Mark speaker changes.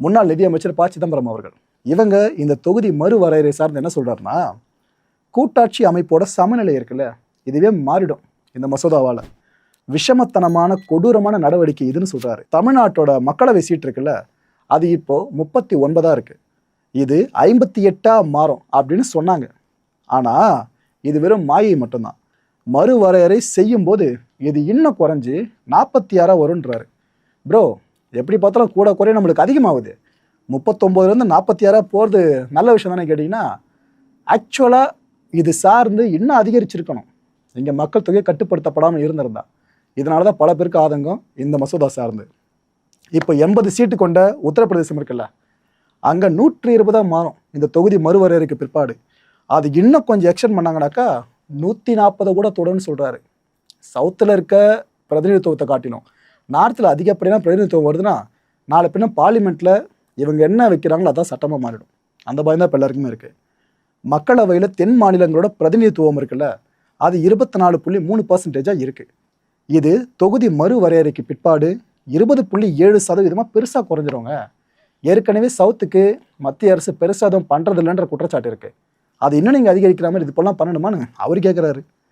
Speaker 1: முன்னாள் நிதியமைச்சர் ப சிதம்பரம் அவர்கள். இவங்க இந்த தொகுதி மறுவரையறை சார்ந்து என்ன சொல்றாருன்னா, கூட்டாட்சி அமைப்போட சமநிலை இருக்குல்ல, இதுவே மாறிடும் இந்த மசோதாவால். விஷமத்தனமான கொடூரமான நடவடிக்கை இதுன்னு சொல்றாரு. தமிழ்நாட்டோட மக்களவை சீட் இருக்குல்ல, அது இப்போ 39 இருக்கு. இது 58 மாறும் அப்படின்னு சொன்னாங்க. ஆனா இது வெறும் மாயை மட்டும்தான். மறுவரையறை செய்யும் போது இது இன்னும் குறைஞ்சு 46 வரும்ன்றாரு. ப்ரோ, எப்படி பார்த்தாலும் கூட குறைய நம்மளுக்கு அதிகமாகுது. 39லேருந்து 46 போகிறது நல்ல விஷயம் தானே கேட்டிங்கன்னா, ஆக்சுவலாக இது சார்ந்து இன்னும் அதிகரிச்சிருக்கணும் இங்கே மக்கள் தொகை கட்டுப்படுத்தப்படாமல் இருந்திருந்தா. இதனால தான் பல பேருக்கு ஆதங்கம் இந்த மசோதா சார்ந்து. இப்போ 80 சீட்டு கொண்ட உத்தரப்பிரதேசம் இருக்குல்ல, அங்கே 120 மாறும் இந்த தொகுதி மறுவரையறைக்கு பிற்பாடு. அது இன்னும் கொஞ்சம் எக்ஸ்டெண்ட் பண்ணாங்கனாக்கா 140 கூட தொடர்னு சொல்கிறாரு. சவுத்தில் இருக்க பிரதிநிதித்துவத்தை காட்டிலும் நார்த்தில் அதிகப்படியான பிரதிநிதித்துவம் வருதுன்னா, நாளை பின்ன பார்லிமெண்ட்டில் இவங்க என்ன வைக்கிறாங்களோ அதான் சட்டமாக மாறிடும். அந்த பயம் தான் இப்போ எல்லாருக்குமே இருக்குது. மக்களவையில் தென் மாநிலங்களோட பிரதிநிதித்துவம் இருக்குல்ல, அது 24.3% இருக்குது. இது தொகுதி மறுவரையறைக்கு பிற்பாடு 20.7% பெருசாக குறைஞ்சிருவாங்க. ஏற்கனவே சவுத்துக்கு மத்திய அரசு பெருசாக எதுவும் பண்ணுறதில்லைன்ற குற்றச்சாட்டு இருக்குது. அது இன்னும் நீங்கள் அதிகரிக்கிற மாதிரி இது போலாம் பண்ணணுமான்னு அவர் கேட்குறாரு.